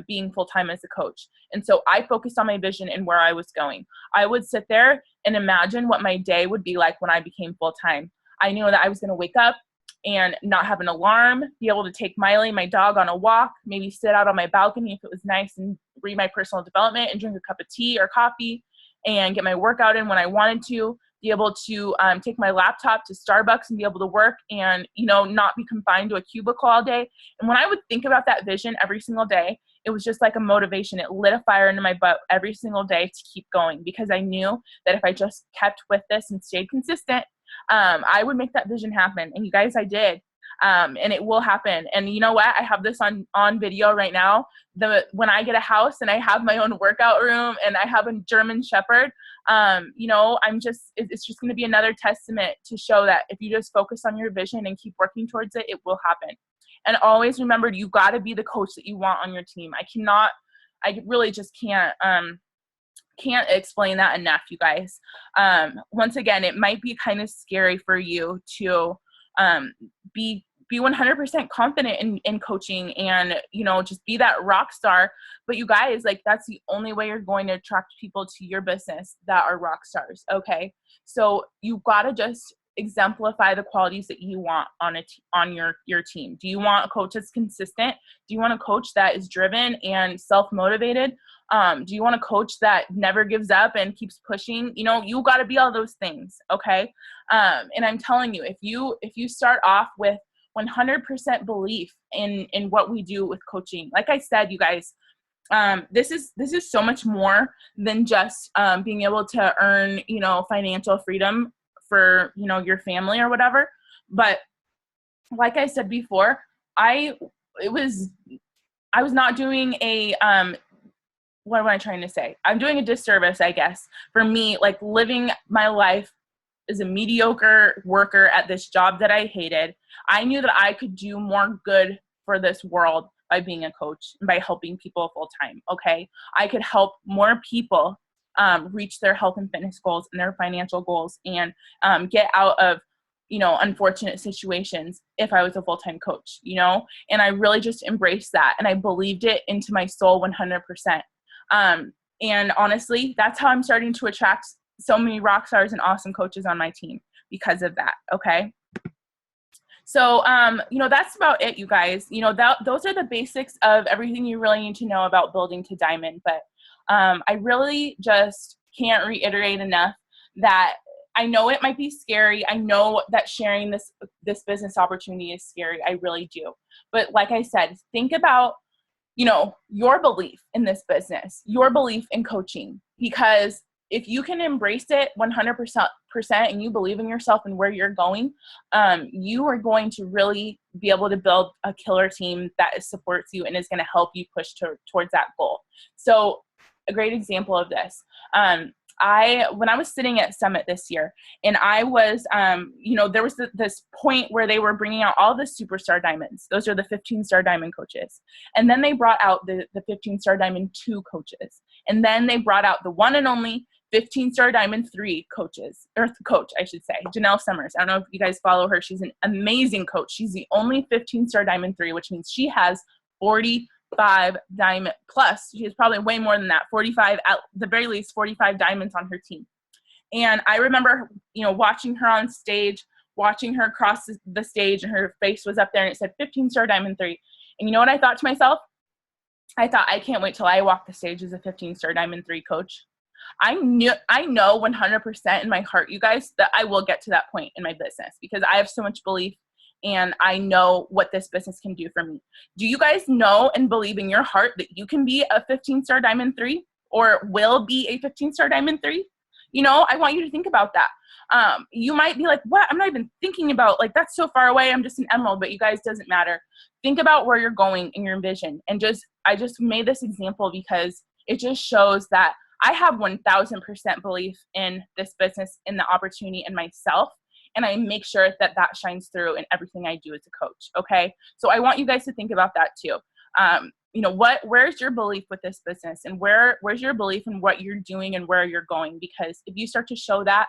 being full-time as a coach. And so I focused on my vision and where I was going. I would sit there and imagine what my day would be like when I became full-time. I knew that I was going to wake up and not have an alarm, be able to take Miley, my dog, on a walk, maybe sit out on my balcony if it was nice and read my personal development and drink a cup of tea or coffee and get my workout in when I wanted to, be able to take my laptop to Starbucks and be able to work and, not be confined to a cubicle all day. And when I would think about that vision every single day, it was just like a motivation. It lit a fire into my butt every single day to keep going because I knew that if I just kept with this and stayed consistent, I would make that vision happen. And you guys, I did. And it will happen. And you know what? I have this on video right now. When I get a house and I have my own workout room and I have a German Shepherd, it's just going to be another testament to show that if you just focus on your vision and keep working towards it, it will happen. And always remember, you got to be the coach that you want on your team. I really just can't explain that enough, you guys. Once again, it might be kind of scary for you to be 100% confident in coaching and, just be that rock star. But you guys, that's the only way you're going to attract people to your business that are rock stars. Okay. So you got to just exemplify the qualities that you want on your team. Do you want a coach that's consistent? Do you want a coach that is driven and self-motivated? Do you want a coach that never gives up and keeps pushing? You got to be all those things. Okay. And I'm telling you, if you start off with 100% belief in what we do with coaching, like I said, you guys, this is so much more than just being able to earn, financial freedom for, your family or whatever. But like I said before, I was not doing what am I trying to say? I'm doing a disservice, I guess, for me, living my life as a mediocre worker at this job that I hated. I knew that I could do more good for this world by being a coach and by helping people full time. Okay. I could help more people reach their health and fitness goals and their financial goals and get out of, unfortunate situations if I was a full-time coach, and I really just embraced that. And I believed it into my soul 100%. And honestly, that's how I'm starting to attract so many rock stars and awesome coaches on my team because of that. Okay. So, that's about it, you guys. Those are the basics of everything you really need to know about building to Diamond. But I really just can't reiterate enough that I know it might be scary. I know that sharing this business opportunity is scary. I really do. But like I said, think about, your belief in this business, your belief in coaching, because if you can embrace it 100% and you believe in yourself and where you're going, you are going to really be able to build a killer team that supports you and is going to help you push towards that goal. So a great example of this, when I was sitting at Summit this year, and I was, there was this point where they were bringing out all the superstar diamonds. Those are the 15-star diamond coaches. And then they brought out the 15-star diamond 2 coaches. And then they brought out the one and only 15-star diamond 3 coaches, or coach, I should say, Janelle Summers. I don't know if you guys follow her. She's an amazing coach. She's the only 15-star diamond 3, which means she has 45 diamond plus. She has probably way more than that, 45, at the very least 45 diamonds on her team. And I remember, watching her on stage, watching her cross the stage, and her face was up there and it said 15-star diamond 3. And you know what I thought to myself? I thought, I can't wait till I walk the stage as a 15-star diamond 3 coach. I know 100% in my heart, you guys, that I will get to that point in my business because I have so much belief and I know what this business can do for me. Do you guys know and believe in your heart that you can be a 15-star diamond 3 or will be a 15-star diamond 3? I want you to think about that. You might be like, what? I'm not even thinking about, that's so far away. I'm just an emerald, but you guys, doesn't matter. Think about where you're going in your vision. And I just made this example because it just shows that I have 1000% belief in this business, in the opportunity, and myself. And I make sure that shines through in everything I do as a coach. Okay. So I want you guys to think about that too. Where's your belief with this business, and where's your belief in what you're doing and where you're going? Because if you start to show that,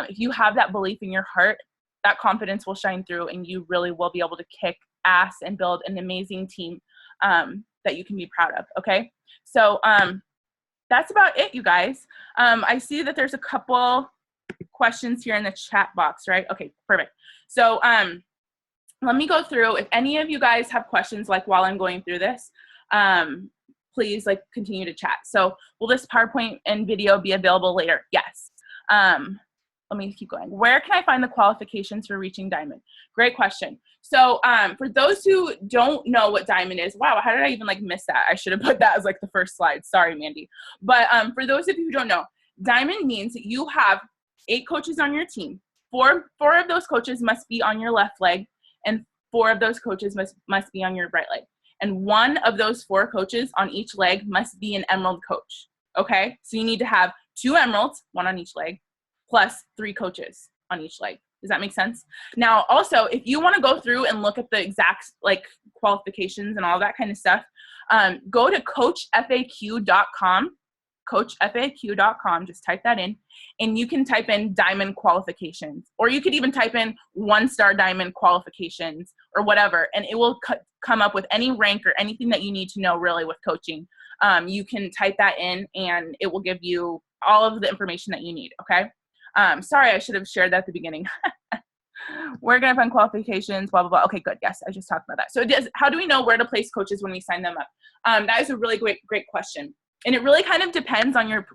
if you have that belief in your heart, that confidence will shine through and you really will be able to kick ass and build an amazing team that you can be proud of. Okay. So that's about it, you guys. I see that there's a couple questions here in the chat box, right? Okay, perfect. So let me go through. If any of you guys have questions while I'm going through this, please continue to chat. So will this PowerPoint and video be available later? Yes. Let me keep going. Where can I find the qualifications for reaching Diamond? Great question. So for those who don't know what Diamond is, wow, how did I even miss that? I should have put that as the first slide. Sorry, Mandy. But for those of you who don't know, Diamond means that you have 8 coaches on your team. Four of those coaches must be on your left leg, and 4 of those coaches must be on your right leg. And one of those 4 coaches on each leg must be an emerald coach. Okay, so you need to have 2 emeralds, 1 on each leg, plus 3 coaches on each leg. Does that make sense? Now, also, if you want to go through and look at the exact qualifications and all that kind of stuff, go to coachfaq.com. coachfaq.com, just type that in, and you can type in diamond qualifications, or you could even type in 1-star diamond qualifications or whatever, and it will come up with any rank or anything that you need to know really with coaching. You can type that in and it will give you all of the information that you need. Okay. Sorry, I should have shared that at the beginning. We're going to find qualifications, blah, blah, blah. Okay, good. Yes, I just talked about that. So how do we know where to place coaches when we sign them up? That is a really great question. And it really kind of depends on your,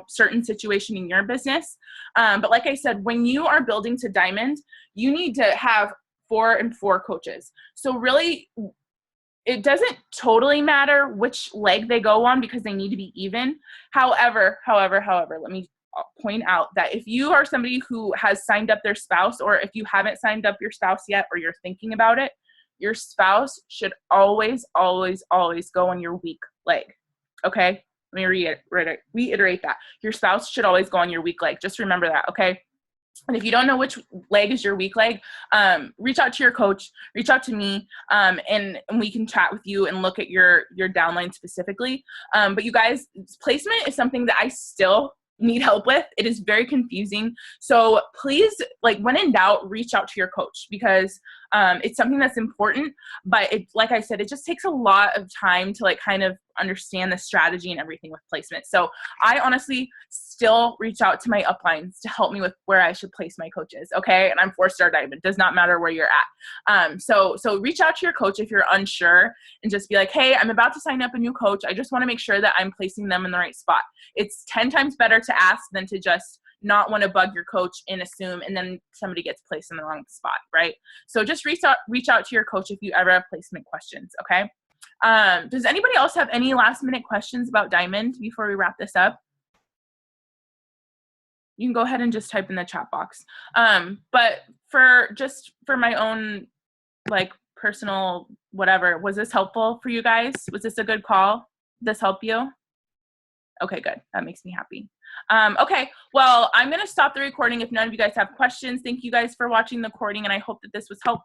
certain situation in your business. But like I said, when you are building to Diamond, you need to have 4 and 4 coaches. So really, it doesn't totally matter which leg they go on because they need to be even. However, let me point out that if you are somebody who has signed up their spouse, or if you haven't signed up your spouse yet, or you're thinking about it, your spouse should always, always, always go on your weak leg. Okay, let me reiterate that. Your spouse should always go on your weak leg. Just remember that, okay? And if you don't know which leg is your weak leg, reach out to your coach, reach out to me, and we can chat with you and look at your downline specifically. But you guys, placement is something that I still need help with. It is very confusing. So please, when in doubt, reach out to your coach, because it's something that's important, but like I said, it just takes a lot of time to kind of understand the strategy and everything with placement. So I honestly still reach out to my uplines to help me with where I should place my coaches. Okay. And I'm 4-star diamond. Does not matter where you're at. So reach out to your coach if you're unsure, and just be like, hey, I'm about to sign up a new coach. I just want to make sure that I'm placing them in the right spot. It's 10 times better to ask than to just not want to bug your coach and assume, and then somebody gets placed in the wrong spot, right? So just reach out to your coach if you ever have placement questions, okay? Does anybody else have any last minute questions about Diamond before we wrap this up? You can go ahead and just type in the chat box. But for my own personal whatever, was this helpful for you guys? Was this a good call? Did this help you? Okay, good. That makes me happy. Okay, well, I'm going to stop the recording if none of you guys have questions. Thank you guys for watching the recording, and I hope that this was helpful.